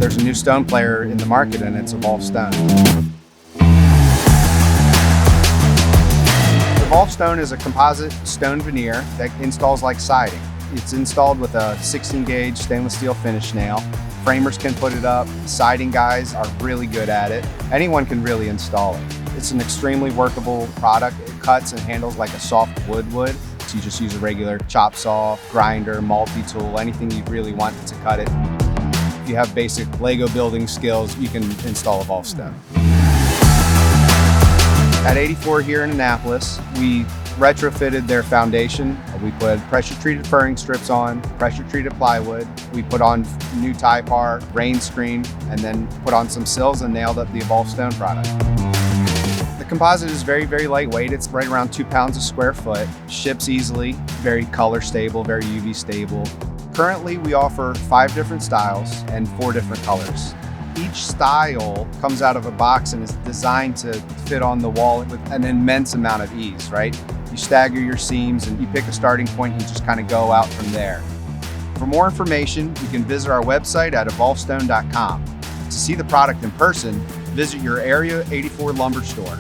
There's a new stone player in the market and it's Evolve Stone. Evolve Stone is a composite stone veneer that installs like siding. It's installed with a 16 gauge stainless steel finish nail. Framers can put it up, siding guys are really good at it. Anyone can really install it. It's an extremely workable product. It cuts and handles like a soft wood would. So you just use a regular chop saw, grinder, multi-tool, anything you really want to cut it. If you have basic Lego building skills, you can install Evolve Stone. At 84 here in Annapolis, we retrofitted their foundation. We put pressure-treated furring strips on, pressure-treated plywood. We put on new tie bar, rain screen, and then put on some sills and nailed up the Evolve Stone product. The composite is very, very lightweight. It's right around 2 pounds a square foot. Ships easily, very color stable, very UV stable. Currently, we offer 5 different styles and 4 different colors. Each style comes out of a box and is designed to fit on the wall with an immense amount of ease, right? You stagger your seams and you pick a starting point and you just kind of go out from there. For more information, you can visit our website at evolvestone.com. To see the product in person, visit your Area 84 lumber store.